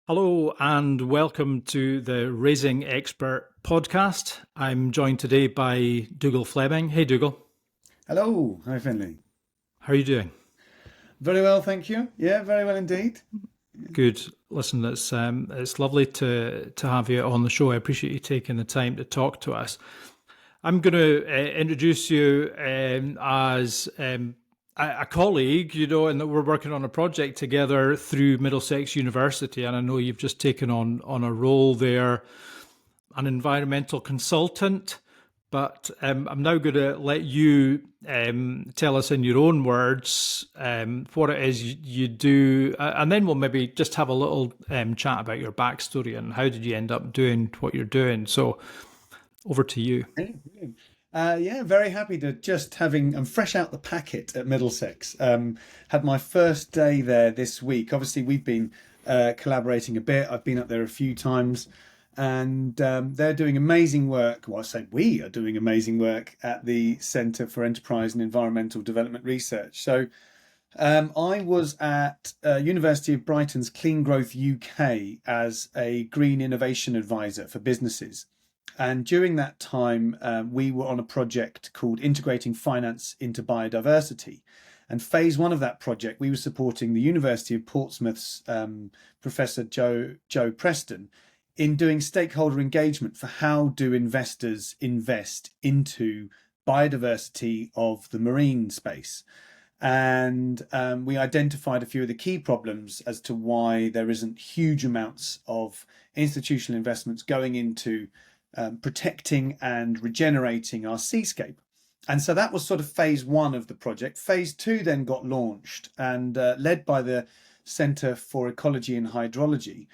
Hello and welcome to the Raising Expert podcast. I'm joined today by Dougal Fleming. Hey, Dougal. Hello, hi Finley. How are you doing? Very well, thank you. Yeah, very well indeed. Good. Listen, it's lovely to have you on the show. I appreciate you taking the time to talk to us. I'm going to introduce you as a colleague, and that we're working on a project together through Middlesex University, and I know you've just taken on a role there, an environmental consultant. But I'm now going to let you tell us in your own words what it is you do, and then we'll maybe just have a little chat about your backstory and how did you end up doing what you're doing. So over to you. Yeah, brilliant. Yeah, very happy to just I'm fresh out the packet at Middlesex. Had my first day there this week. Obviously, we've been collaborating a bit. I've been up there a few times, and they're doing amazing work. Well, I say we are doing amazing work at the Centre for Enterprise and Environmental Development Research. So I was at University of Brighton's Clean Growth UK as a green innovation advisor for businesses. And during that time, we were on a project called Integrating Finance into Biodiversity. And phase one of that project, we were supporting the University of Portsmouth's Professor Joe Preston in doing stakeholder engagement for how do investors invest into biodiversity of the marine space. And we identified a few of the key problems as to why there isn't huge amounts of institutional investments going into protecting and regenerating our seascape. And so that was sort of phase one of the project. Phase two then got launched and led by the Centre for Ecology and Hydrology.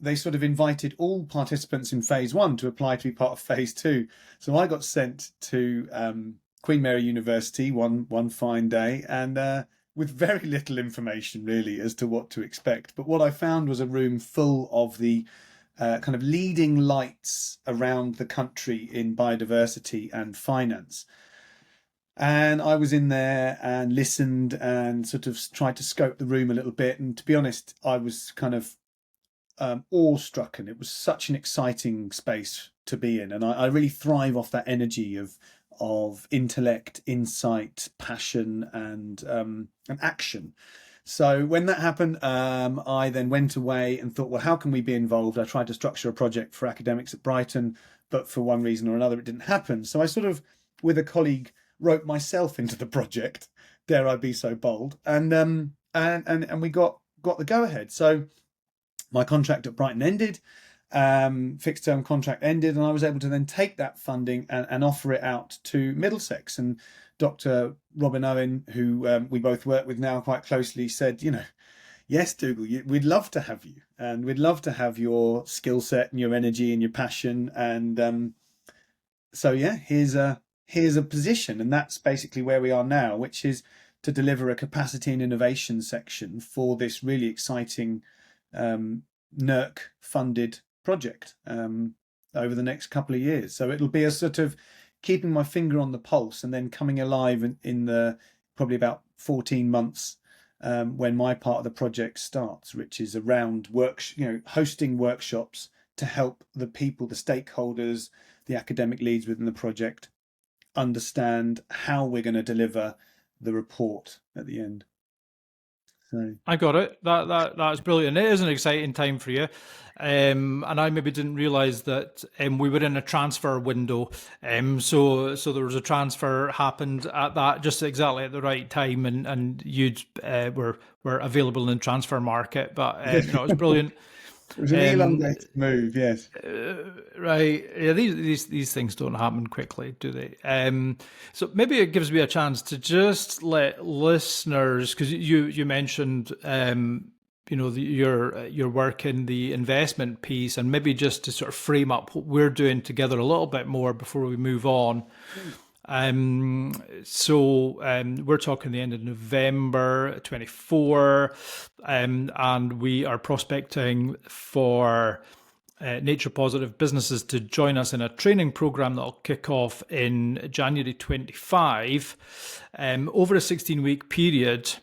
They sort of invited all participants in phase one to apply to be part of phase two. So I got sent to Queen Mary University one fine day, and with very little information really as to what to expect. But what I found was a room full of the kind of leading lights around the country in biodiversity and finance. And I was in there and listened and sort of tried to scope the room a little bit. And to be honest, I was kind of awestruck, and it was such an exciting space to be in. And I really thrive off that energy of intellect, insight, passion, and action. So when that happened, I then went away and thought, well, how can we be involved? I tried to structure a project for academics at Brighton, but for one reason or another, it didn't happen. So I sort of, with a colleague, wrote myself into the project. Dare I be so bold? And we got the go ahead. So my contract at Brighton ended, fixed term contract ended, and I was able to then take that funding and offer it out to Middlesex. And Dr. Robin Owen, who we both work with now quite closely, said, yes, Dougal, we'd love to have you, and we'd love to have your skill set and your energy and your passion. And so, yeah, here's a position, and that's basically where we are now, which is to deliver a capacity and innovation section for this really exciting NERC funded project over the next couple of years. So it'll be a sort of keeping my finger on the pulse and then coming alive in the probably about 14 months when my part of the project starts, which is around hosting workshops to help the people, the stakeholders, the academic leads within the project understand how we're going to deliver the report at the end. So I got it. That's brilliant. It is an exciting time for you, and I maybe didn't realise that we were in a transfer window. So there was a transfer happened at that just exactly at the right time, and you were available in the transfer market. But it's brilliant. it was an Um, elongated move, yes. right. Yeah, these things don't happen quickly, do they? So maybe it gives me a chance to just let listeners, because you mentioned your work in the investment piece, and maybe just to sort of frame up what we're doing together a little bit more before we move on. We're talking the end of November 24, and we are prospecting for nature positive businesses to join us in a training program that'll kick off in January 25 over a 16-week period.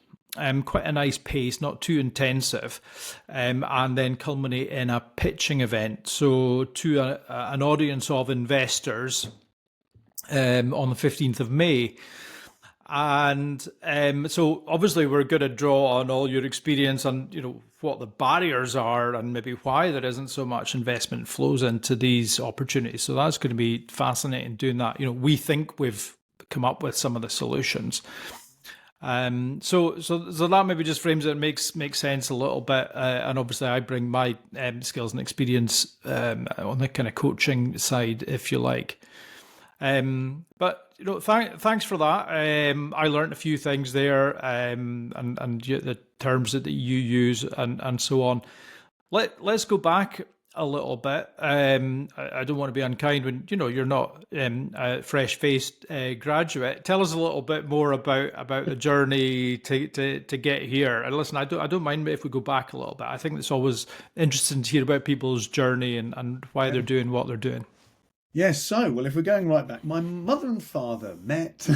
quite a nice pace, not too intensive, and then culminate in a pitching event. So to an audience of investors on the 15th of May. And so obviously we're going to draw on all your experience and, what the barriers are and maybe why there isn't so much investment flows into these opportunities. So that's going to be fascinating doing that. We think we've come up with some of the solutions. So that maybe just frames it, makes sense a little bit, and obviously I bring my skills and experience on the kind of coaching side, if you like. But thanks for that. I learned a few things there, and the terms that you use and so on. Let's go back a little bit. I don't want to be unkind when you're not a fresh-faced graduate. Tell us a little bit more about the journey to get here. And listen, I don't mind if we go back a little bit. I think it's always interesting to hear about people's journey and why they're doing what they're doing. Yes, so, well, if we're going right back, my mother and father met.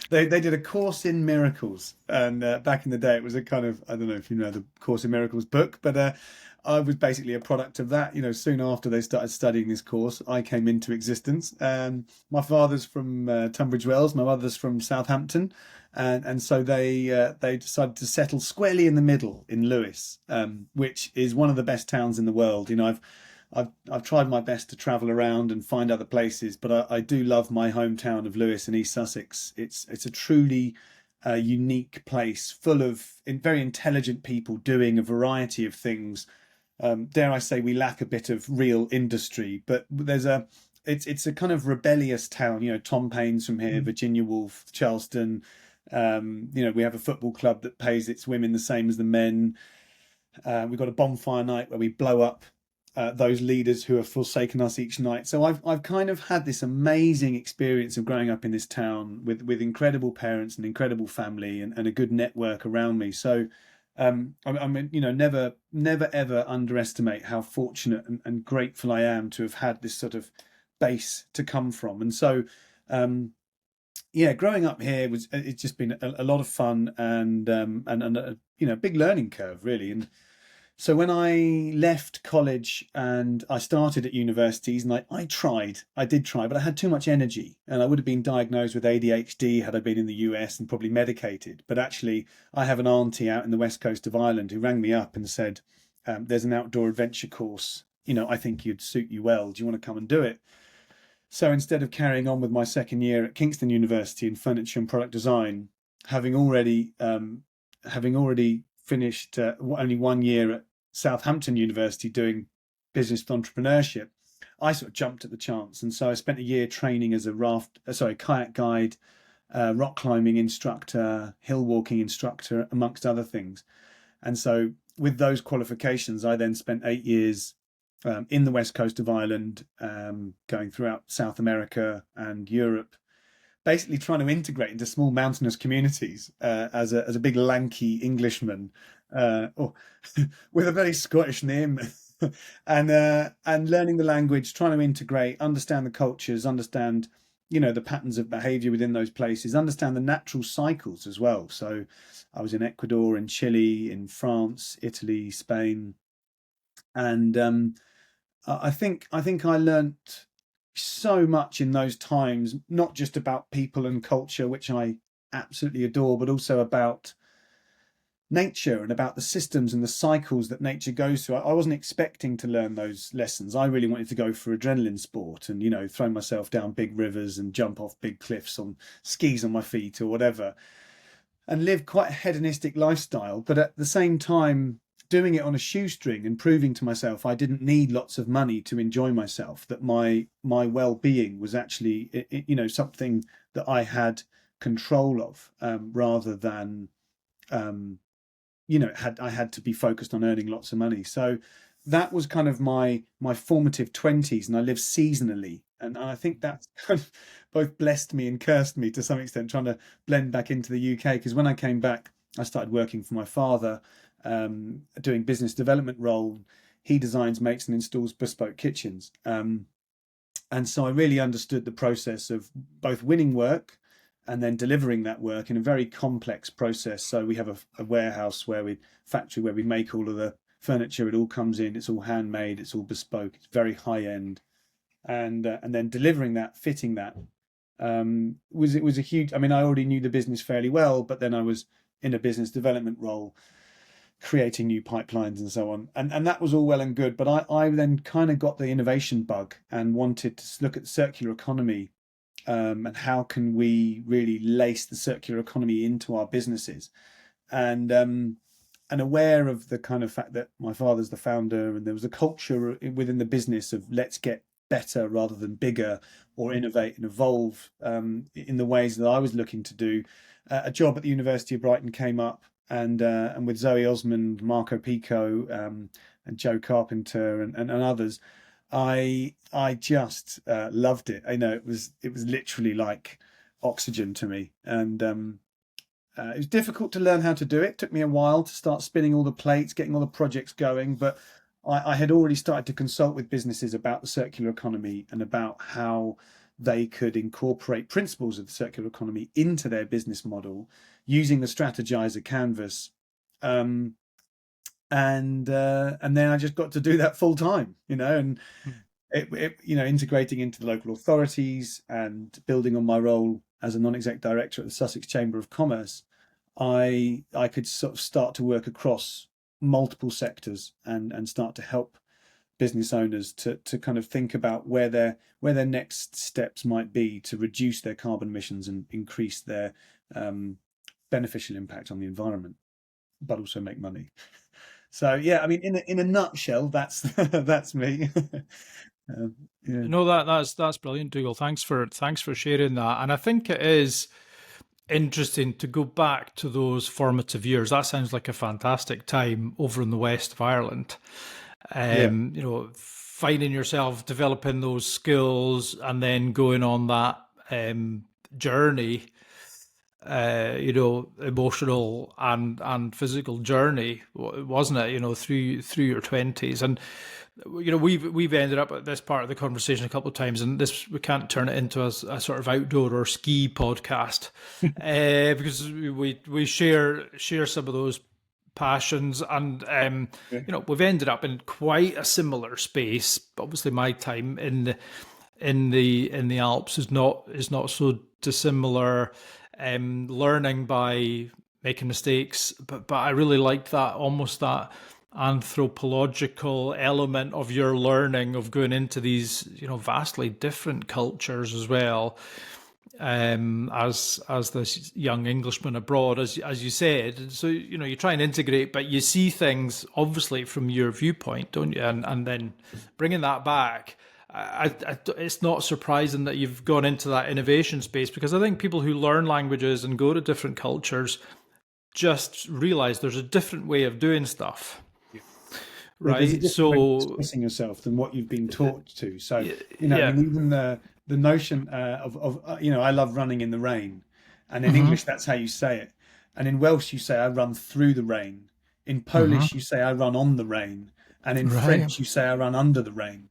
They did a course in miracles. And back in the day, it was a kind of, I don't know if you know the Course in Miracles book, but I was basically a product of that. Soon after they started studying this course, I came into existence. My father's from Tunbridge Wells, my mother's from Southampton. And so they decided to settle squarely in the middle in Lewes, which is one of the best towns in the world. I've tried my best to travel around and find other places, but I do love my hometown of Lewes in East Sussex. It's a truly unique place, full of very intelligent people doing a variety of things. Dare I say, we lack a bit of real industry, but it's a kind of rebellious town. Tom Paine's from here, Virginia Woolf, Charleston. We have a football club that pays its women the same as the men. We've got a bonfire night where we blow up those leaders who have forsaken us each night. So I've kind of had this amazing experience of growing up in this town with incredible parents and incredible family and a good network around me. So I'm never ever underestimate how fortunate and grateful I am to have had this sort of base to come from. And so growing up here it's just been a lot of fun and a big learning curve, really. And so when I left college and I started at universities, and I did try, but I had too much energy, and I would have been diagnosed with ADHD had I been in the US and probably medicated. But actually, I have an auntie out in the west coast of Ireland who rang me up and said, there's an outdoor adventure course, I think you'd suit you well. Do you want to come and do it? So instead of carrying on with my second year at Kingston University in furniture and product design, having already finished only 1 year at Southampton University doing business entrepreneurship, I sort of jumped at the chance. And so I spent a year training as a kayak guide, rock climbing instructor, hill walking instructor, amongst other things. And so with those qualifications, I then spent 8 years in the west coast of Ireland, going throughout South America and Europe, basically trying to integrate into small mountainous communities as a big lanky Englishman with a very Scottish name, and learning the language, trying to integrate, understand the cultures, understand the patterns of behavior within those places, understand the natural cycles as well. So I was in Ecuador, in Chile, in France, Italy, Spain, and I think I learnt so much in those times, not just about people and culture, which I absolutely adore, but also about nature and about the systems and the cycles that nature goes through. I wasn't expecting to learn those lessons. I really wanted to go for adrenaline sport and, throw myself down big rivers and jump off big cliffs on skis on my feet or whatever, and live quite a hedonistic lifestyle. But at the same time, doing it on a shoestring and proving to myself I didn't need lots of money to enjoy myself, that my well-being was actually something that I had control of, rather than I had to be focused on earning lots of money. So that was kind of my formative 20s, and I lived seasonally, and I think that's kind of both blessed me and cursed me to some extent, trying to blend back into the UK, because when I came back I started working for my father, doing business development role. He designs, makes and installs bespoke kitchens, and so I really understood the process of both winning work and then delivering that work in a very complex process. So we have a warehouse factory where we make all of the furniture. It all comes in, it's all handmade, it's all bespoke, it's very high end, and then delivering that, fitting that, was a huge. I mean, I already knew the business fairly well, but then I was in a business development role, creating new pipelines and so on, and that was all well and good. But I then kind of got the innovation bug and wanted to look at the circular economy, and how can we really lace the circular economy into our businesses, and aware of the kind of fact that my father's the founder and there was a culture within the business of let's get better rather than bigger, or innovate and evolve, in the ways that I was looking to do. A job at the University of Brighton came up, and with Zoe Osmond, Marco Pico, and Joe Carpenter, and others, I just loved it. I know it was literally like oxygen to me, and it was difficult to learn how to do it. It took me a while to start spinning all the plates, getting all the projects going, but I had already started to consult with businesses about the circular economy and about how they could incorporate principles of the circular economy into their business model using the Strategizer canvas. And then I just got to do that full time, and integrating into the local authorities and building on my role as a non-exec director at the Sussex Chamber of Commerce. I could sort of start to work across multiple sectors and start to help business owners to kind of think about where their next steps might be to reduce their carbon emissions and increase their beneficial impact on the environment, but also make money. So yeah, I mean, in a nutshell, that's that's me. Yeah. No, that's brilliant, Dougal. Thanks for sharing that. And I think it is interesting to go back to those formative years. That sounds like a fantastic time over in the west of Ireland. Yeah. Finding yourself developing those skills and then going on that journey, emotional and physical journey, wasn't it? Through your 20s. And we've ended up at this part of the conversation a couple of times, and we can't turn it into a sort of outdoor or ski podcast, because we share some of those passions, and we've ended up in quite a similar space. Obviously, my time in the Alps is not so dissimilar. Learning by making mistakes, but I really liked that, almost that anthropological element of your learning, of going into these vastly different cultures as well, as this young Englishman abroad, as you said. So you try and integrate, but you see things obviously from your viewpoint, don't you? And then bringing that back, it's not surprising that you've gone into that innovation space, because I think people who learn languages and go to different cultures just realize there's a different way of doing stuff. Right. There's a Right. different way of So expressing yourself than what you've been taught to. So, I yeah. mean, even the notion of I love running in the rain, and in Mm-hmm. English that's how you say it, and in Welsh you say I run through the rain. In Mm-hmm. Polish you say I run on the rain, and in Right. French you say I run under the rain.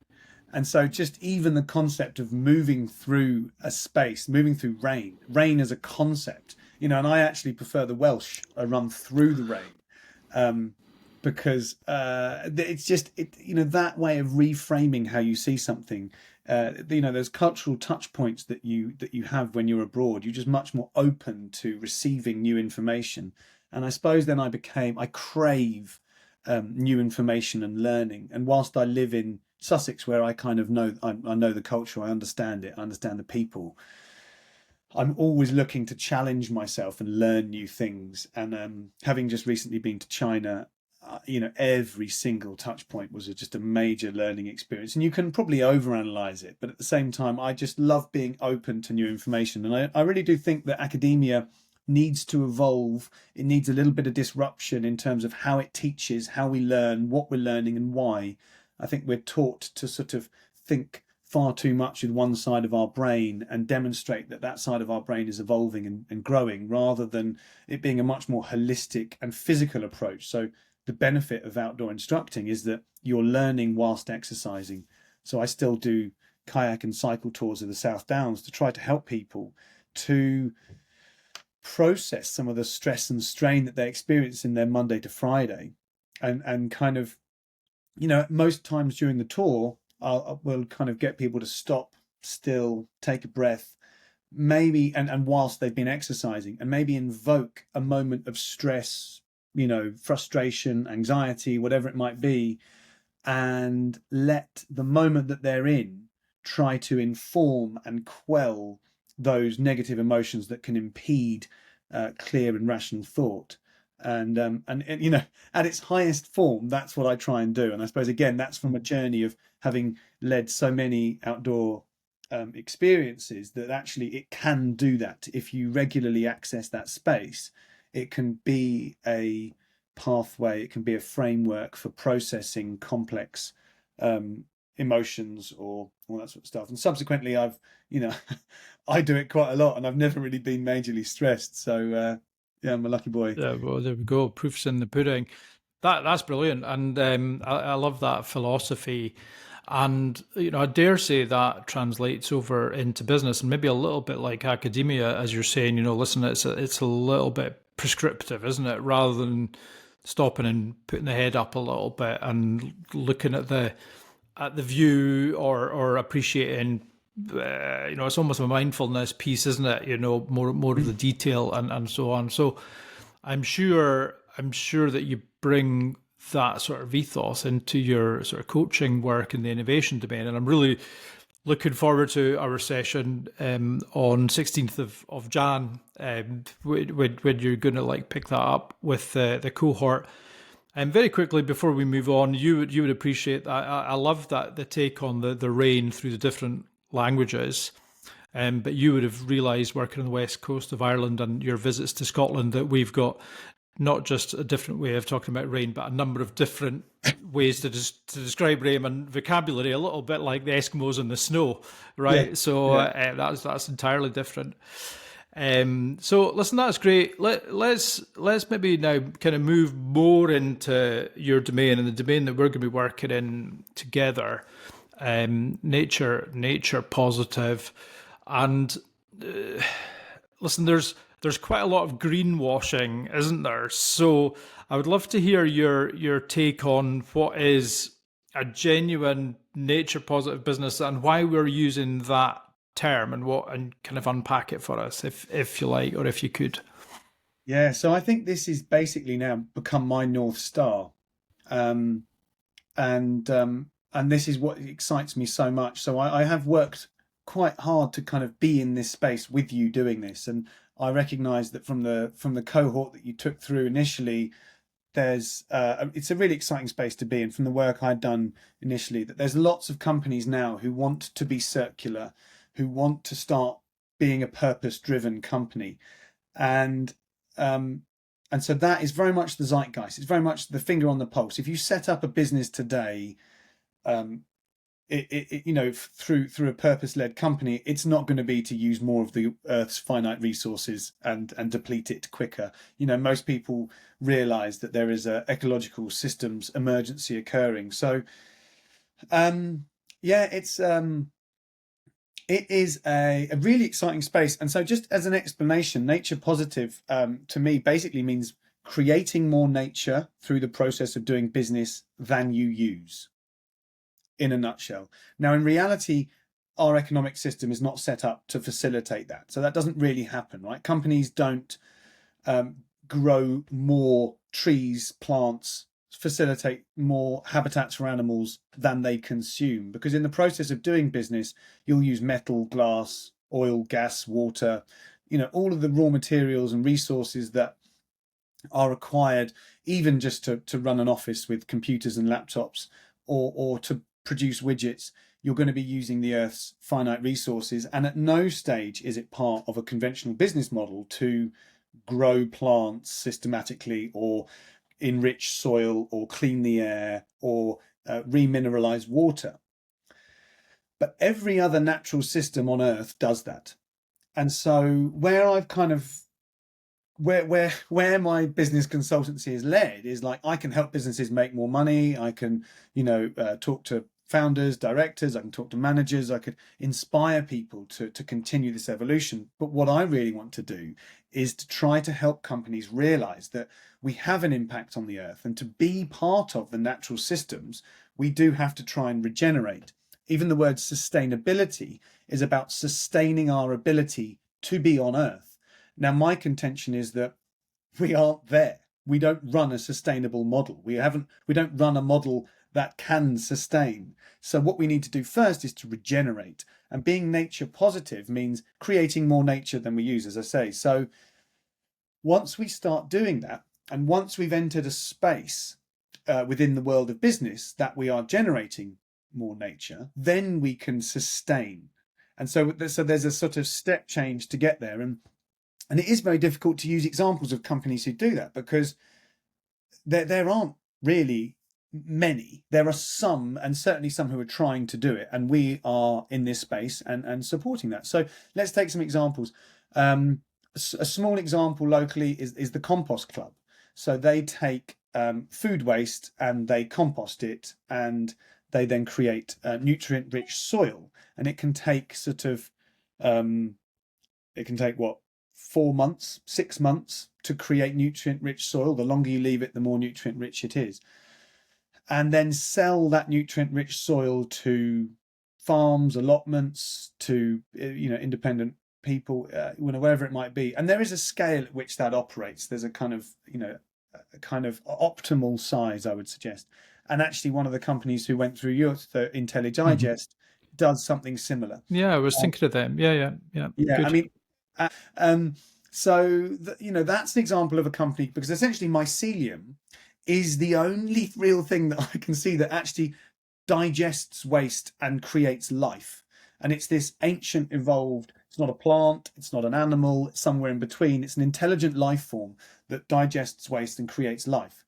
And so just even the concept of moving through a space, moving through rain as a concept, and I actually prefer the Welsh, I run through the rain. Because it's just that way of reframing how you see something. There's cultural touch points that you have when you're abroad. You're just much more open to receiving new information, and I suppose then I crave new information and learning. And whilst I live in Sussex, where I kind of know I know the culture, I understand it, I understand the people, I'm always looking to challenge myself and learn new things. And having just recently been to China, every single touch point was just a major learning experience. And you can probably overanalyze it, but at the same time, I just love being open to new information. And I really do think that academia needs to evolve. It needs a little bit of disruption in terms of how it teaches, how we learn, what we're learning, and why. I think we're taught to sort of think far too much with one side of our brain and demonstrate that side of our brain is evolving and growing, rather than it being a much more holistic and physical approach. So the benefit of outdoor instructing is that you're learning whilst exercising. So I still do kayak and cycle tours of the South Downs to try to help people to process some of the stress and strain that they experience in their Monday to Friday, and kind of, most times during the tour, we'll kind of get people to stop still, take a breath, maybe, and whilst they've been exercising, and maybe invoke a moment of stress, frustration, anxiety, whatever it might be, and let the moment that they're in try to inform and quell those negative emotions that can impede clear and rational thought. And at its highest form, that's what I try and do. And I suppose, again, that's from a journey of having led so many outdoor experiences, that actually it can do that. If you regularly access that space, it can be a pathway, it can be a framework for processing complex emotions or all that sort of stuff. And subsequently, I've, I do it quite a lot, and I've never really been majorly stressed. So yeah, I'm a lucky boy. Yeah, well, there we go. Proof's in the pudding. That's brilliant, and I love that philosophy. And I dare say that translates over into business, and maybe a little bit like academia, as you're saying. Listen, it's a little bit prescriptive, isn't it? Rather than stopping and putting the head up a little bit and looking at the view, or appreciating. It's almost a mindfulness piece, isn't it? More of the detail and so on. So I'm sure that you bring that sort of ethos into your sort of coaching work in the innovation domain, and I'm really looking forward to our session on 16th of Jan, when you're going to pick that up with the cohort. And very quickly before we move on, you would appreciate that. I love that the take on the rain through the different languages. But you would have realised, working on the west coast of Ireland and your visits to Scotland, that we've got not just a different way of talking about rain, but a number of different ways to describe rain, and vocabulary a little bit like the Eskimos and the snow, right? Yeah, So yeah. that's entirely different. So listen, that's great. Let's maybe now kind of move more into your domain, and the domain that we're going to be working in together. Nature positive, and listen, there's quite a lot of greenwashing, isn't there? So I would love to hear your take on what is a genuine nature positive business, and why we're using that term, and kind of unpack it for us, if you like, or if you could. Yeah, so I think this is basically now become my North Star. Um, and this is what excites me so much. So I have worked quite hard to kind of be in this space with you doing this, and I recognise that from the cohort that you took through initially, there's it's a really exciting space to be in. From the work I'd done initially, that there's lots of companies now who want to be circular, who want to start being a purpose-driven company, and um, and so that is very much the zeitgeist. It's very much the finger on the pulse. If you set up a business today, um, through a purpose-led company, it's not going to be to use more of the Earth's finite resources and deplete it quicker. Most people realize that there is a ecological systems emergency occurring. So, yeah, it is a really exciting space. And so, just as an explanation, nature positive to me basically means creating more nature through the process of doing business than you use, in a nutshell. Now, in reality, our economic system is not set up to facilitate that. So that doesn't really happen, right? Companies don't grow more trees, plants, facilitate more habitats for animals than they consume. Because in the process of doing business, you'll use metal, glass, oil, gas, water, all of the raw materials and resources that are required, even just to run an office with computers and laptops, or to produce widgets. You're going to be using the Earth's finite resources, and at no stage is it part of a conventional business model to grow plants systematically, or enrich soil, or clean the air, or remineralize water. But every other natural system on Earth does that. And so where I've kind of where my business consultancy is led is like, I can help businesses make more money. I can talk to founders, directors, I can talk to managers, I could inspire people to continue this evolution. But what I really want to do is to try to help companies realize that we have an impact on the earth, and to be part of the natural systems, we do have to try and regenerate. Even the word sustainability is about sustaining our ability to be on earth. Now, my contention is that we aren't there. We don't run a sustainable model. We don't run a model that can sustain. So what we need to do first is to regenerate. And being nature positive means creating more nature than we use, as I say. So once we start doing that, and once we've entered a space within the world of business that we are generating more nature, then we can sustain. And so there's a sort of step change to get there. And it is very difficult to use examples of companies who do that, because there aren't really many. There are some, and certainly some, who are trying to do it. And we are in this space and supporting that. So let's take some examples. A small example locally is the Compost Club. So they take food waste and they compost it, and they then create nutrient-rich soil. And it can take what, 4 months, 6 months to create nutrient-rich soil. The longer you leave it, the more nutrient-rich it is. And then sell that nutrient-rich soil to farms, allotments, to independent people, wherever it might be. And there is a scale at which that operates. There's a kind of optimal size, I would suggest. And actually, one of the companies who went through your IntelliDigest does something similar. Yeah, I was thinking of them. Yeah. Good. I mean, so that's an example of a company, because essentially mycelium is the only real thing that I can see that actually digests waste and creates life. And it's this ancient evolved, it's not a plant, it's not an animal, it's somewhere in between. It's an intelligent life form that digests waste and creates life.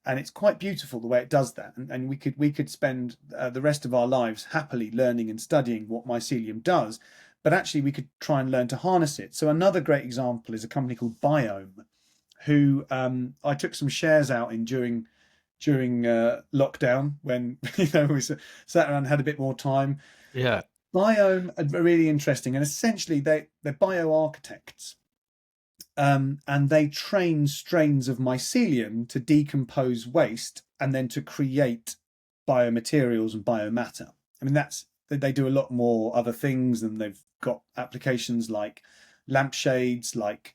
And it's quite beautiful the way it does that. And we could spend the rest of our lives happily learning and studying what mycelium does, but actually we could try and learn to harness it. So another great example is a company called Biome, who I took some shares out in during lockdown, when we sat around and had a bit more time. Yeah. Biome are really interesting, and essentially they're bioarchitects. And they train strains of mycelium to decompose waste and then to create biomaterials and biomatter. I mean, they do a lot more other things, and they've got applications like lampshades, like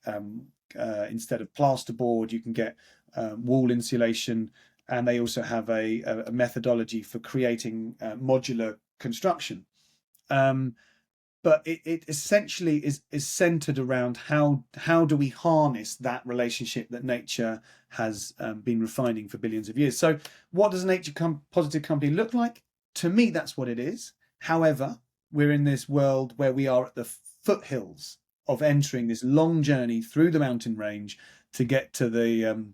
instead of plasterboard, you can get wall insulation, and they also have a methodology for creating modular construction. But it essentially is centered around how do we harness that relationship that nature has been refining for billions of years. So what does a nature positive company look like? To me, that's what it is. However, we're in this world where we are at the foothills of entering this long journey through the mountain range to get to the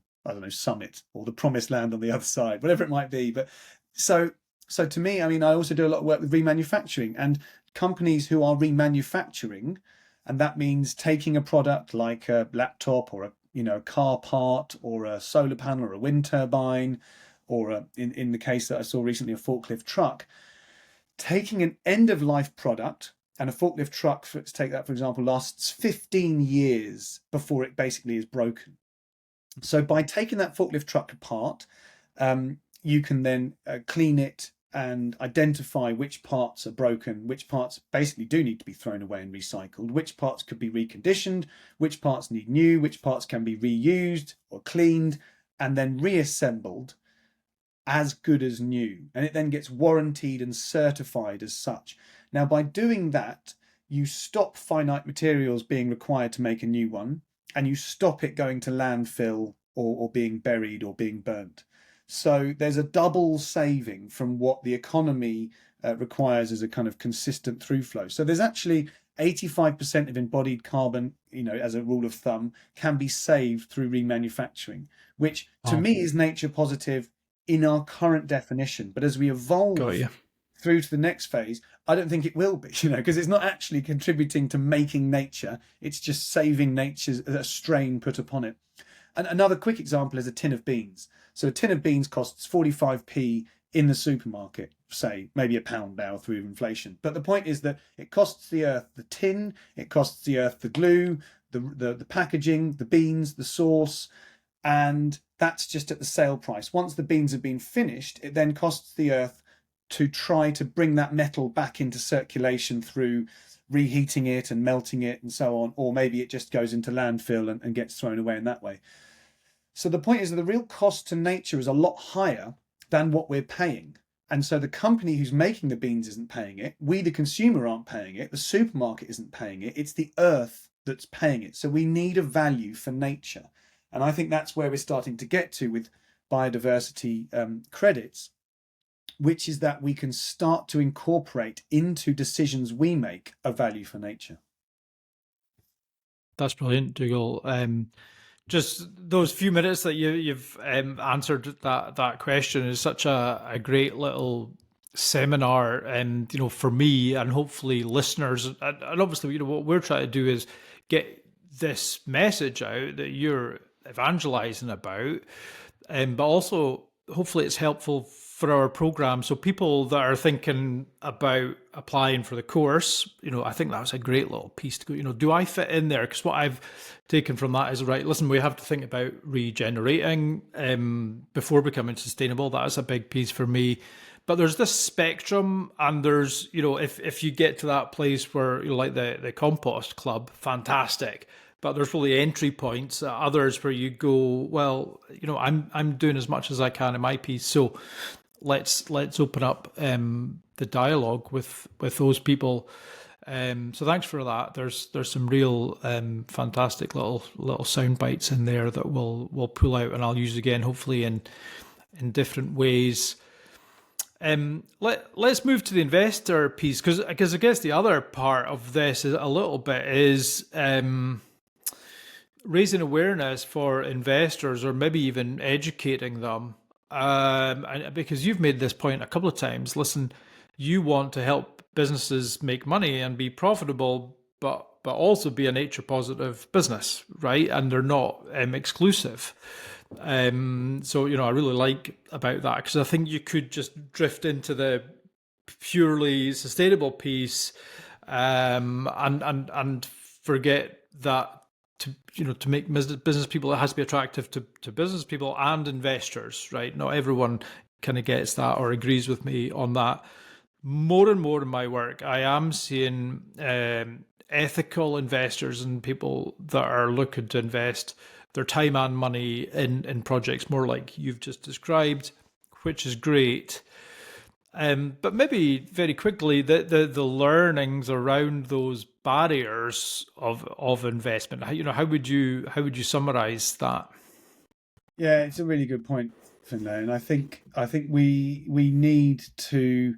summit, or the promised land on the other side, whatever it might be. But so to me, I mean, I also do a lot of work with remanufacturing, and companies who are remanufacturing, and that means taking a product like a laptop or a car part, or a solar panel, or a wind turbine, or in the case that I saw recently, a forklift truck, taking an end-of-life product. And a forklift truck, to take that for example, lasts 15 years before it basically is broken. So by taking that forklift truck apart, you can then clean it and identify which parts are broken, which parts basically do need to be thrown away and recycled, which parts could be reconditioned, which parts need new, which parts can be reused or cleaned and then reassembled as good as new. And it then gets warrantied and certified as such. Now, by doing that, you stop finite materials being required to make a new one, and you stop it going to landfill or being buried or being burnt. So there's a double saving from what the economy requires as a kind of consistent through flow. So there's actually 85% of embodied carbon, as a rule of thumb, can be saved through remanufacturing, which to me is nature positive in our current definition. But as we evolve through to the next phase, I don't think it will be, because it's not actually contributing to making nature. It's just saving nature's a strain put upon it. And another quick example is a tin of beans. So a tin of beans costs 45p in the supermarket, say maybe £1 now through inflation. But the point is that it costs the earth the tin, it costs the earth the glue, the packaging, the beans, the sauce, and that's just at the sale price. Once the beans have been finished, it then costs the earth to try to bring that metal back into circulation through reheating it and melting it and so on, or maybe it just goes into landfill and gets thrown away in that way. So the point is that the real cost to nature is a lot higher than what we're paying. And so the company who's making the beans isn't paying it. We, the consumer, aren't paying it. The supermarket isn't paying it. It's the earth that's paying it. So we need a value for nature. And I think that's where we're starting to get to with biodiversity credits, which is that we can start to incorporate into decisions we make a value for nature. That's brilliant, Dougal. Just those few minutes that you've answered that question is such a great little seminar, and for me and hopefully listeners, and obviously what we're trying to do is get this message out that you're evangelizing about, but also hopefully it's helpful for our program. So people that are thinking about applying for the course, I think that was a great little piece to go, do I fit in there? Because what I've taken from that is, right, listen, we have to think about regenerating before becoming sustainable. That is a big piece for me. But there's this spectrum, and there's, if you get to that place where like the compost club, fantastic. But there's probably entry points, others where you go, well, I'm doing as much as I can in my piece. So let's open up the dialogue with those people. So thanks for that. There's some real fantastic little sound bites in there that we'll pull out and I'll use again, hopefully in different ways. Let's move to the investor piece, because I guess the other part of this is a little bit is raising awareness for investors, or maybe even educating them. And because you've made this point a couple of times, listen, you want to help businesses make money and be profitable, but also be a nature positive business, right? And they're not exclusive. So I really like about that, because I think you could just drift into the purely sustainable piece and forget that to make business people, it has to be attractive to business people and investors, right? Not everyone kind of gets that or agrees with me on that. More and more in my work, I am seeing ethical investors and people that are looking to invest their time and money in projects more like you've just described, which is great. But maybe very quickly, the learnings around those barriers of investment. How would you summarize that? Yeah, it's a really good point, Finlay, and I think we need to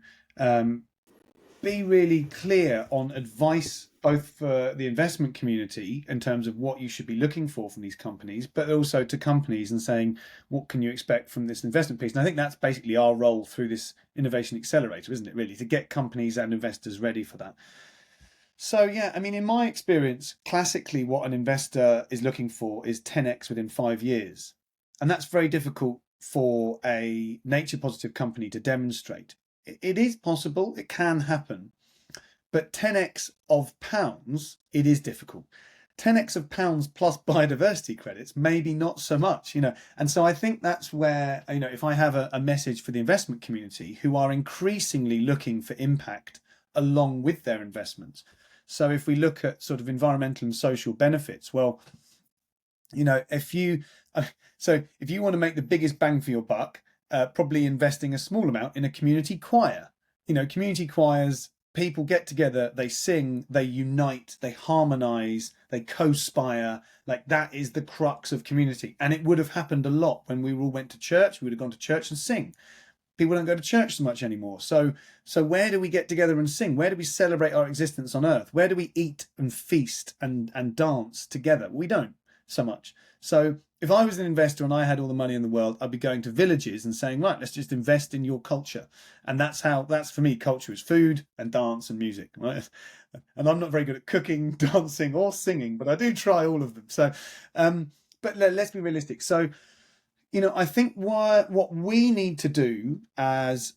be really clear on advice, both for the investment community in terms of what you should be looking for from these companies, but also to companies and saying, what can you expect from this investment piece? And I think that's basically our role through this innovation accelerator, isn't it, really, to get companies and investors ready for that. So, yeah, I mean, in my experience, classically, what an investor is looking for is 10x within 5 years. And that's very difficult for a nature positive company to demonstrate. It is possible, it can happen, but 10x of pounds, it is difficult. 10x of pounds plus biodiversity credits, maybe not so much, And so I think that's where, if I have a message for the investment community who are increasingly looking for impact along with their investments. So if we look at sort of environmental and social benefits, well, if you want to make the biggest bang for your buck, probably investing a small amount in a community choir. Community choirs, people get together, they sing, they unite, they harmonize, they co-spire. Like, that is the crux of community. And it would have happened a lot when we all went to church. We would have gone to church and sing. People don't go to church so much anymore. So where do we get together and sing? Where do we celebrate our existence on earth? Where do we eat and feast and dance together? We don't so much. So if I was an investor and I had all the money in the world, I'd be going to villages and saying, right, let's just invest in your culture. And that's for me, culture is food and dance and music, right? And I'm not very good at cooking, dancing or singing, but I do try all of them. So, but let's be realistic. So I think what we need to do as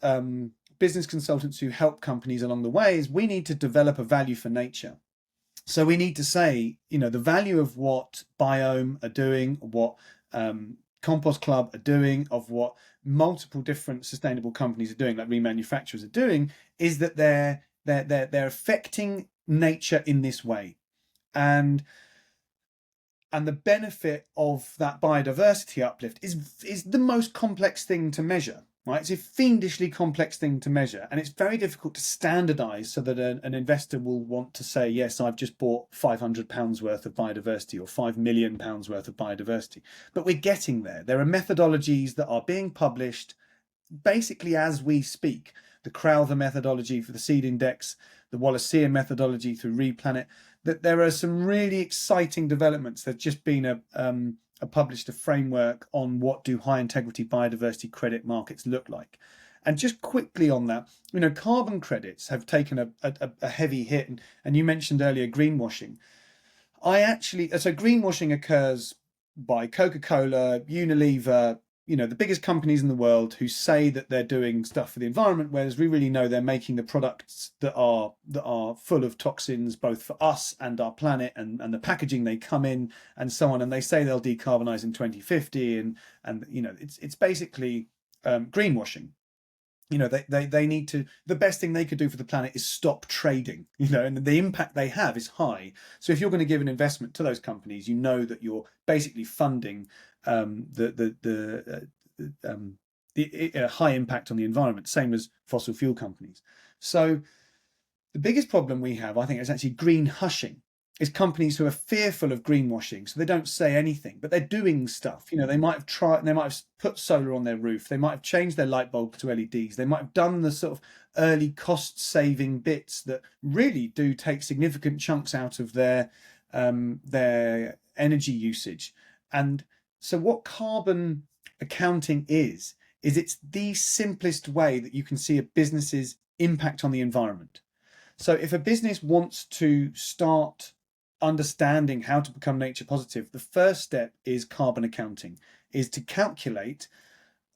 business consultants who help companies along the way is we need to develop a value for nature. So we need to say, the value of what Biome are doing, what Compost Club are doing, of what multiple different sustainable companies are doing, like remanufacturers are doing, is that they're affecting nature in this way. And the benefit of that biodiversity uplift is the most complex thing to measure, right? It's a fiendishly complex thing to measure, and it's very difficult to standardize so that an investor will want to say, yes, I've just bought £500 worth of biodiversity or £5 million worth of biodiversity. But we're getting there. There are methodologies that are being published basically as we speak. The Crowther methodology for the seed index, the Wallacean methodology through Replanet, that there are some really exciting developments. There's just been published a framework on what do high integrity biodiversity credit markets look like. And just quickly on that, carbon credits have taken a heavy hit. And you mentioned earlier greenwashing. So greenwashing occurs by Coca-Cola, Unilever, the biggest companies in the world who say that they're doing stuff for the environment, whereas we really know they're making the products that are full of toxins, both for us and our planet, and the packaging they come in and so on. And they say they'll decarbonize in 2050, and it's basically greenwashing. They need to, the best thing they could do for the planet is stop trading, and the impact they have is high. So if you're going to give an investment to those companies, that you're basically funding the high impact on the environment, same as fossil fuel companies. So the biggest problem we have, I think, is actually green hushing. Is companies who are fearful of greenwashing, so they don't say anything, but they're doing stuff. They might have put solar on their roof, they might have changed their light bulb to LEDs, they might have done the sort of early cost-saving bits that really do take significant chunks out of their energy usage. And so what carbon accounting is it's the simplest way that you can see a business's impact on the environment. So if a business wants to start understanding how to become nature positive, the first step is carbon accounting, is to calculate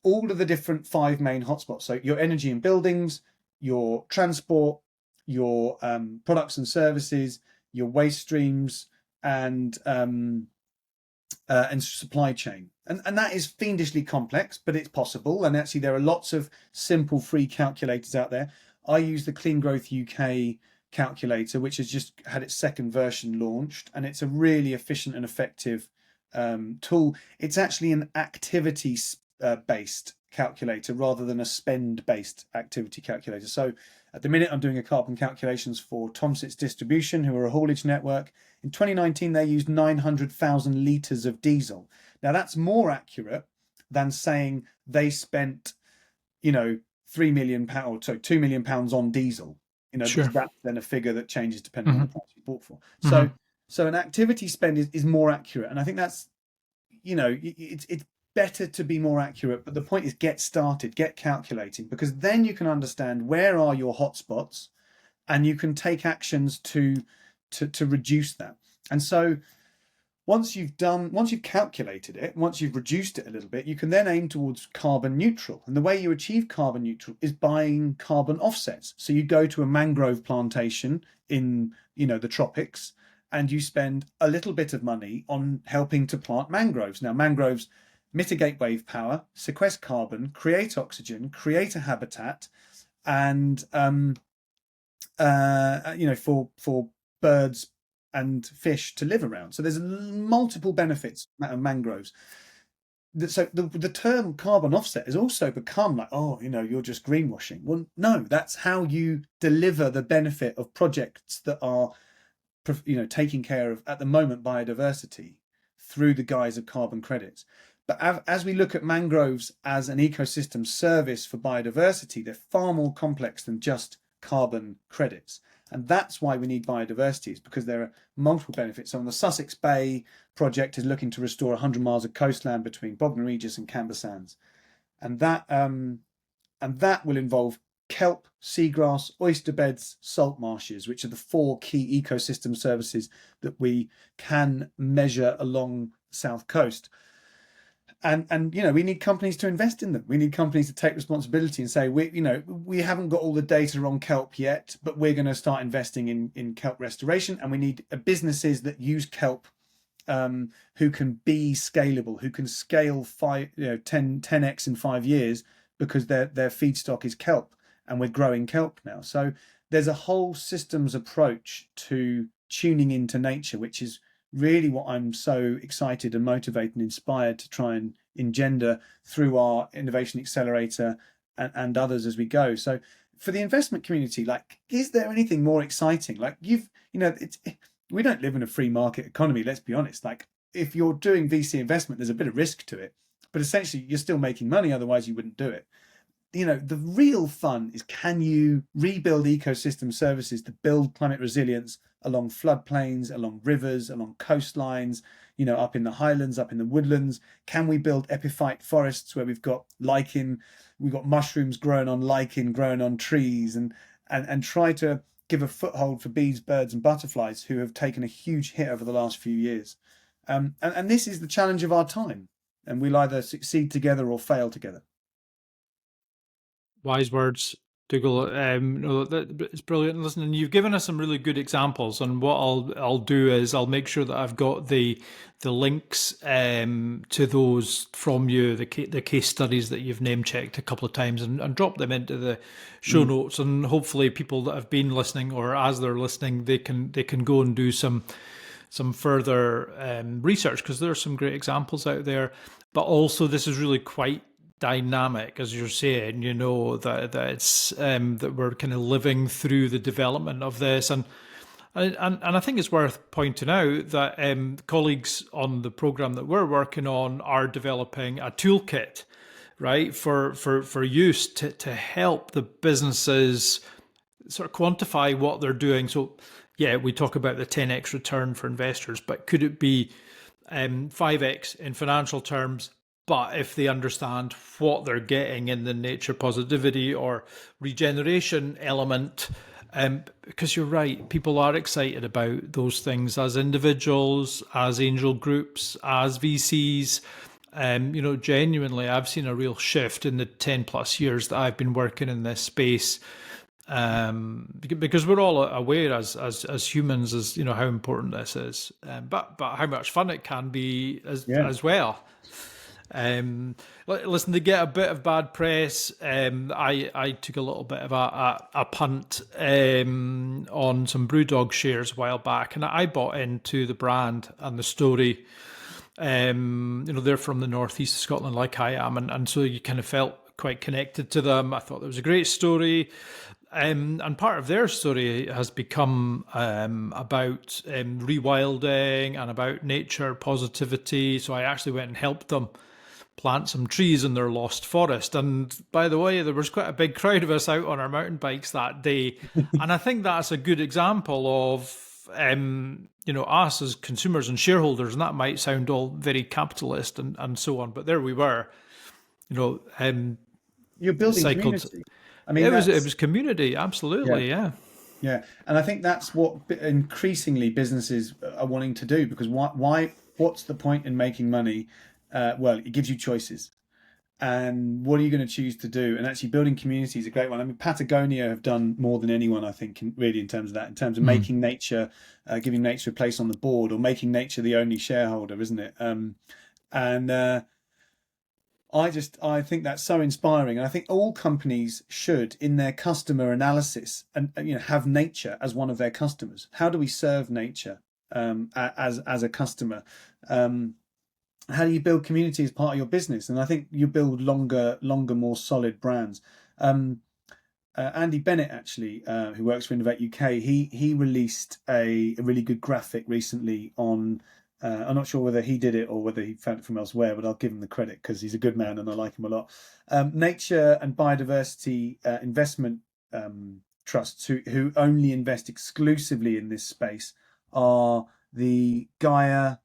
all of the different 5 main hotspots. So your energy and buildings, your transport, your products and services, your waste streams, and supply chain. And that is fiendishly complex, but it's possible. And actually there are lots of simple free calculators out there. I use the Clean Growth UK calculator, which has just had its second version launched, and it's a really efficient and effective tool. It's actually an activity based calculator rather than a spend based activity calculator. So at the minute I'm doing a carbon calculations for Tomsit's Distribution, who are a haulage network. In 2019 they used 900,000 litres of diesel. Now that's more accurate than saying they spent £3 million or so £2 million on diesel, Sure. because that's then a figure that changes depending on the price you bought for. So an activity spend is more accurate, and I think that's it's better to be more accurate. But the point is, get started, get calculating, because then you can understand where are your hotspots, and you can take actions to reduce that. And so once you've calculated it, once you've reduced it a little bit, you can then aim towards carbon neutral. And the way you achieve carbon neutral is buying carbon offsets. So you go to a mangrove plantation in, the tropics, and you spend a little bit of money on helping to plant mangroves. Now, mangroves mitigate wave power, sequester carbon, create oxygen, create a habitat, and for birds and fish to live around. So there's multiple benefits of mangroves. So the term carbon offset has also become like, you're just greenwashing. Well, no, that's how you deliver the benefit of projects that are, taking care of, at the moment, biodiversity through the guise of carbon credits. But as we look at mangroves as an ecosystem service for biodiversity, they're far more complex than just carbon credits. And that's why we need biodiversity, is because there are multiple benefits. So on the Sussex Bay project is looking to restore 100 miles of coastline between Bognor Regis and Camber Sands. And that will involve kelp, seagrass, oyster beds, salt marshes, which are the 4 key ecosystem services that we can measure along the south coast. And we need companies to invest in them. We need companies to take responsibility and say, we haven't got all the data on kelp yet, but we're going to start investing in kelp restoration, and we need businesses that use kelp, who can be scalable, who can scale 10x in 5 years, because their feedstock is kelp, and we're growing kelp now. So there's a whole systems approach to tuning into nature, which is really what I'm so excited and motivated and inspired to try and engender through our innovation accelerator and others as we go. So for the investment community, like, is there anything more exciting? Like, we don't live in a free market economy, let's be honest. Like, if you're doing VC investment, there's a bit of risk to it, but essentially you're still making money, otherwise you wouldn't do it. The real fun is, can you rebuild ecosystem services to build climate resilience along floodplains, along rivers, along coastlines, up in the highlands, up in the woodlands? Can we build epiphyte forests where we've got lichen, we've got mushrooms growing on lichen, growing on trees, and try to give a foothold for bees, birds, and butterflies who have taken a huge hit over the last few years? And this is the challenge of our time, and we'll either succeed together or fail together. Wise words, Dougal. It's brilliant. Listen, and you've given us some really good examples. And what I'll do is I'll make sure that I've got the links to those from you, the case studies that you've name checked a couple of times, and drop them into the show notes. And hopefully, people that have been listening, or as they're listening, they can go and do some further research, because there are some great examples out there. But also, this is really quite dynamic, as you're saying, that it's that we're kind of living through the development of this, and I think it's worth pointing out that colleagues on the program that we're working on are developing a toolkit, right, for use to help the businesses sort of quantify what they're doing. So yeah, we talk about the 10x return for investors, but could it be 5x in financial terms? But if they understand what they're getting in the nature positivity or regeneration element, because you're right, people are excited about those things as individuals, as angel groups, as VCs. Genuinely, I've seen a real shift in the 10 plus years that I've been working in this space. Because we're all aware as humans, as how important this is, but how much fun it can be as well. Listen, they get a bit of bad press. I took a little bit of a punt on some Brewdog shares a while back, and I bought into the brand and the story. They're from the northeast of Scotland, like I am, and so you kind of felt quite connected to them. I thought it was a great story. And part of their story has become about rewilding and about nature positivity. So I actually went and helped them plant some trees in their lost forest. And by the way, there was quite a big crowd of us out on our mountain bikes that day. And I think that's a good example of, us as consumers and shareholders. And that might sound all very capitalist and so on, but there we were, you're building community. I mean, it was community. Absolutely. Yeah. Yeah. And I think that's what increasingly businesses are wanting to do, because what's the point in making money? Well, it gives you choices. And what are you going to choose to do? And actually building community is a great one. I mean, Patagonia have done more than anyone, I think, really, in terms of that, in terms of making nature, giving nature a place on the board, or making nature the only shareholder, isn't it? I think that's so inspiring, and I think all companies should, in their customer analysis, and have nature as one of their customers. How do we serve nature as a customer? How do you build community as part of your business? And I think you build longer, more solid brands. Andy Bennett, actually, who works for Innovate UK, he released a really good graphic recently on. I'm not sure whether he did it or whether he found it from elsewhere, but I'll give him the credit because he's a good man and I like him a lot. Nature and biodiversity investment trusts who only invest exclusively in this space are the Gaia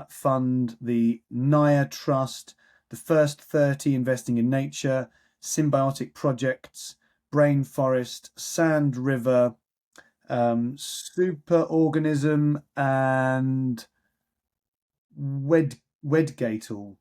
Fund, the Naya Trust, the First 30 investing in nature, Symbiotic Projects, Brain Forest, Sand River, Superorganism, and Wedgatel.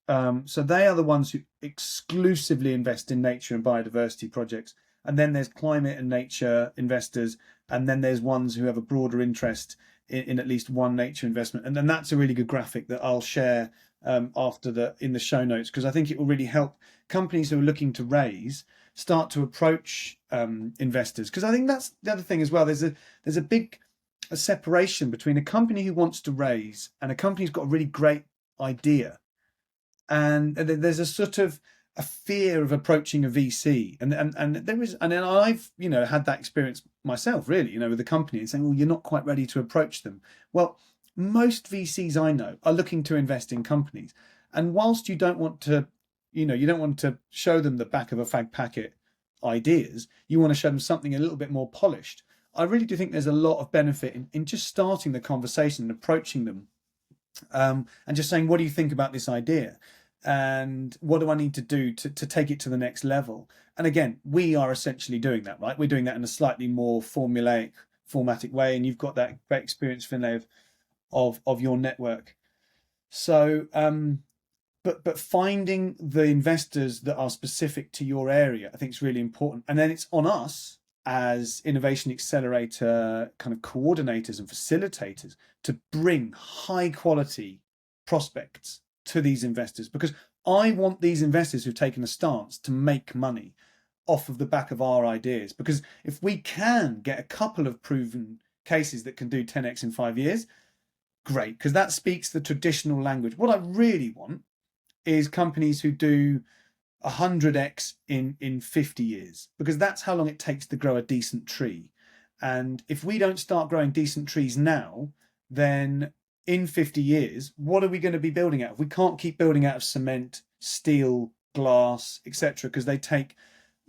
So they are the ones who exclusively invest in nature and biodiversity projects. And then there's climate and nature investors. And then there's ones who have a broader interest in at least one nature investment. And then that's a really good graphic that I'll share after in the show notes, because I think it will really help companies who are looking to raise start to approach investors. Because I think that's the other thing as well. There's a big separation between a company who wants to raise and a company who's got a really great idea, and there's a sort of a fear of approaching a VC, and there is, and then I've had that experience myself, really, with the company and saying, well, you're not quite ready to approach them. Well, most VCs I know are looking to invest in companies, and whilst you don't want to, you don't want to show them the back of a fag packet ideas, you want to show them something a little bit more polished. I really do think there's a lot of benefit in just starting the conversation and approaching them, and just saying, what do you think about this idea? And what do I need to do to take it to the next level? And again, we are essentially doing that, right? We're doing that in a slightly more formatic way. And you've got that great experience, Finlay, of your network. So, but finding the investors that are specific to your area, I think is really important. And then it's on us as innovation accelerator kind of coordinators and facilitators to bring high quality prospects to these investors, because I want these investors who've taken a stance to make money off of the back of our ideas. Because if we can get a couple of proven cases that can do 10x in 5 years, great, because that speaks the traditional language. What I really want is companies who do 100x in 50 years, because that's how long it takes to grow a decent tree. And if we don't start growing decent trees now, then in 50 years, what are we going to be building out of? We can't keep building out of cement, steel, glass, etc., because they take,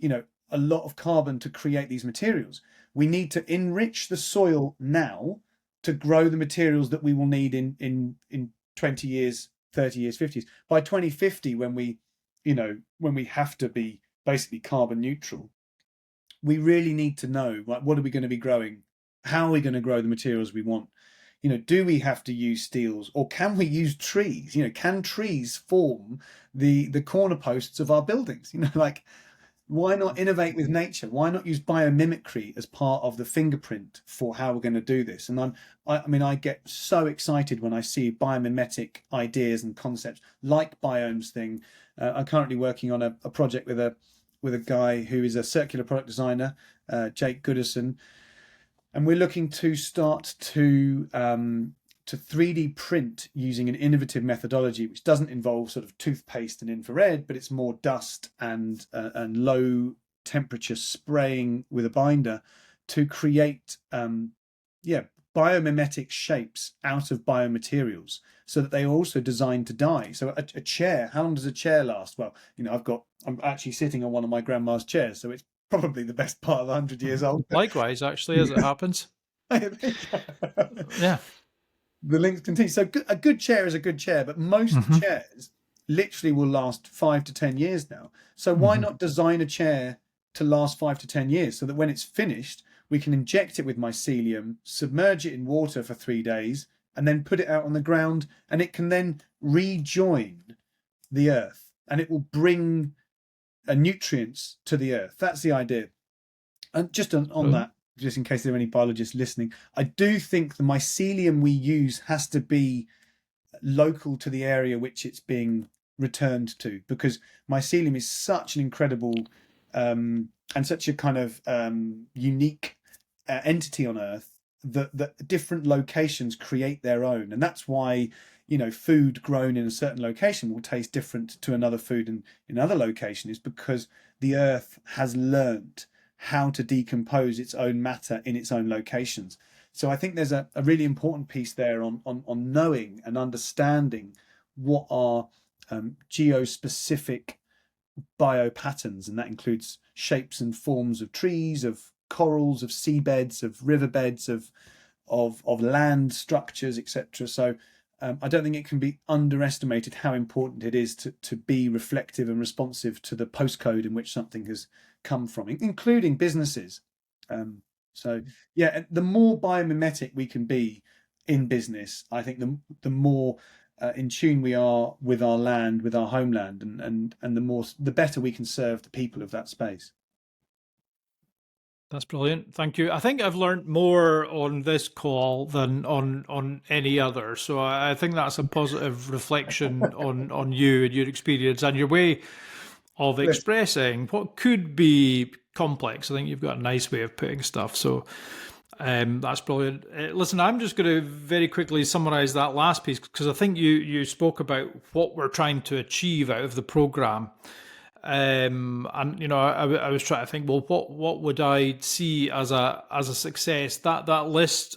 a lot of carbon to create these materials. We need to enrich the soil now to grow the materials that we will need in 20 years, 30 years, 50 years. By 2050, when we have to be basically carbon neutral, we really need to know, like, what are we going to be growing? How are we going to grow the materials we want? Do we have to use steels, or can we use trees? Can trees form the corner posts of our buildings? Like, why not innovate with nature? Why not use biomimicry as part of the fingerprint for how we're going to do this? And I get so excited when I see biomimetic ideas and concepts like Biomes thing. I'm currently working on a project with a guy who is a circular product designer, Jake Goodison, and we're looking to start to 3D print using an innovative methodology, which doesn't involve sort of toothpaste and infrared, but it's more dust and low temperature spraying with a binder to create biomimetic shapes out of biomaterials, so that they are also designed to die. So a chair, how long does a chair last? Well, I'm actually sitting on one of my grandma's chairs, so it's probably the best part of 100 years old. Likewise, actually, as it happens. Yeah. The links continue. So a good chair is a good chair, but most chairs literally will last 5 to 10 years now. So why not design a chair to last 5 to 10 years, so that when it's finished, we can inject it with mycelium, submerge it in water for 3 days, and then put it out on the ground, and it can then rejoin the earth, and it will bring nutrients to the earth. That's the idea. And just on that, just in case there are any biologists listening, I do think the mycelium we use has to be local to the area which it's being returned to, because mycelium is such an incredible and such a kind of unique entity on Earth that different locations create their own. And that's why food grown in a certain location will taste different to another food in another location, is because the Earth has learnt how to decompose its own matter in its own locations. So I think there's a really important piece there on knowing and understanding what are geospecific biopatterns, and that includes shapes and forms of trees, of corals, of seabeds, of riverbeds, of land structures, etc. So I don't think it can be underestimated how important it is to be reflective and responsive to the postcode in which something has come from, including businesses. So yeah, the more biomimetic we can be in business, I think the more in tune we are with our land, with our homeland, and the better we can serve the people of that space. That's brilliant. Thank you. I think I've learned more on this call than on any other. So I think that's a positive reflection on you and your experience and your way of Bless. expressing what could be complex. I think you've got a nice way of putting stuff. So that's brilliant. Listen, I'm just going to very quickly summarize that last piece because I think you spoke about what we're trying to achieve out of the program. And I was trying to think, well, what would I see as a success? That list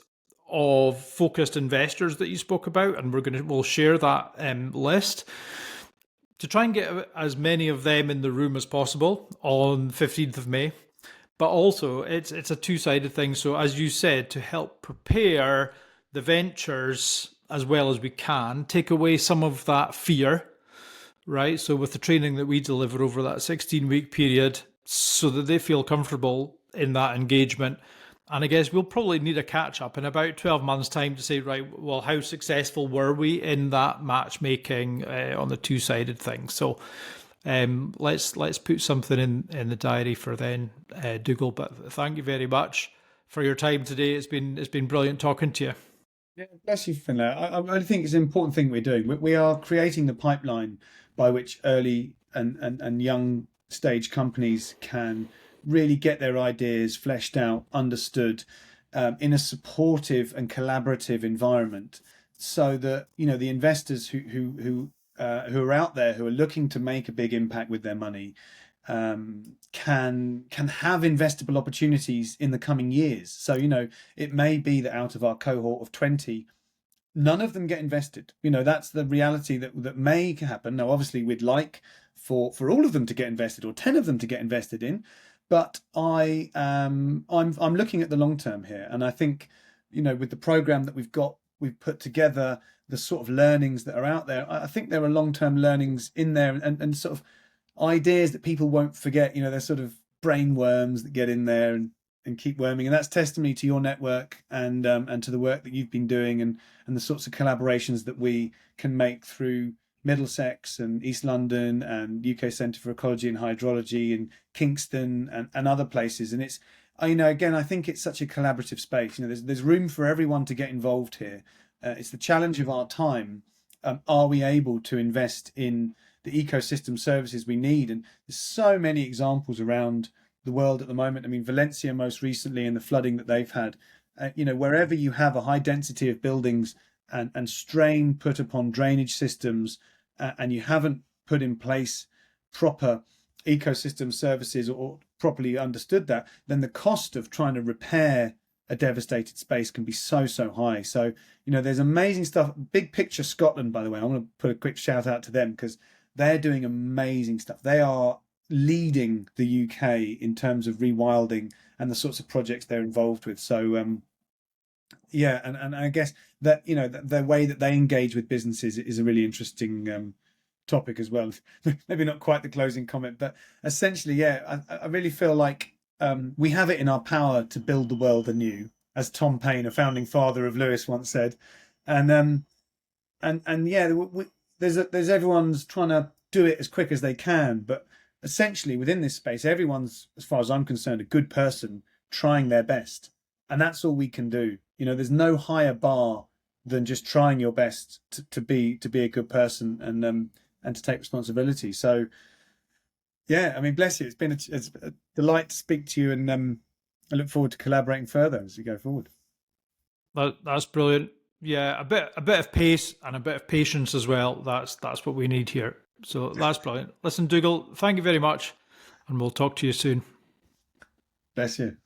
of focused investors that you spoke about, and we'll share that list to try and get as many of them in the room as possible on 15th of May. But also, it's a two-sided thing. So as you said, to help prepare the ventures as well as we can, take away some of that fear. Right, so with the training that we deliver over that 16-week period, so that they feel comfortable in that engagement. And I guess we'll probably need a catch-up in about 12 months' time to say, right, well, how successful were we in that matchmaking on the two-sided thing? So let's put something in the diary for then, Dougal. But thank you very much for your time today. It's been brilliant talking to you. Yeah, bless you, Finlay. I think it's an important thing we're doing. We are creating the pipeline by which early and young stage companies can really get their ideas fleshed out, understood, in a supportive and collaborative environment, so that the investors who are out there who are looking to make a big impact with their money can have investable opportunities in the coming years. So it may be that out of our cohort of 20, none of them get invested. That's the reality that may happen. Now, obviously, we'd like for all of them to get invested, or 10 of them to get invested in, but I'm looking at the long term here, and I think with the program that we've put together, the sort of learnings that are out there, I think there are long term learnings in there, and sort of ideas that people won't forget. They're sort of brain worms that get in there and keep worming, and that's testimony to your network and to the work that you've been doing, and the sorts of collaborations that we can make through Middlesex and East London and UK Centre for Ecology and Hydrology and Kingston and other places. And it's again, I think it's such a collaborative space. There's room for everyone to get involved here. It's the challenge of our time. Are we able to invest in the ecosystem services we need? And there's so many examples around the world at the moment. I mean, Valencia most recently, and the flooding that they've had. Wherever you have a high density of buildings and strain put upon drainage systems, and you haven't put in place proper ecosystem services or properly understood that, then the cost of trying to repair a devastated space can be so high. So there's amazing stuff. Big Picture Scotland, by the way, I want to put a quick shout out to them because they're doing amazing stuff. They are leading the UK in terms of rewilding and the sorts of projects they're involved with. So and I guess that the way that they engage with businesses is a really interesting topic as well. Maybe not quite the closing comment, but essentially, I really feel like we have it in our power to build the world anew, as Tom Paine, a founding father of Lewis, once said. And there's everyone's trying to do it as quick as they can, but essentially within this space, everyone's, as far as I'm concerned, a good person trying their best, and that's all we can do. There's no higher bar than just trying your best to be a good person and to take responsibility. So yeah, I mean, bless you. It's been a delight to speak to you, and I look forward to collaborating further as we go forward. That's brilliant. Yeah, a bit of pace and a bit of patience as well. That's what we need here. So that's brilliant. Listen, Dougal, thank you very much, and we'll talk to you soon. Bless you.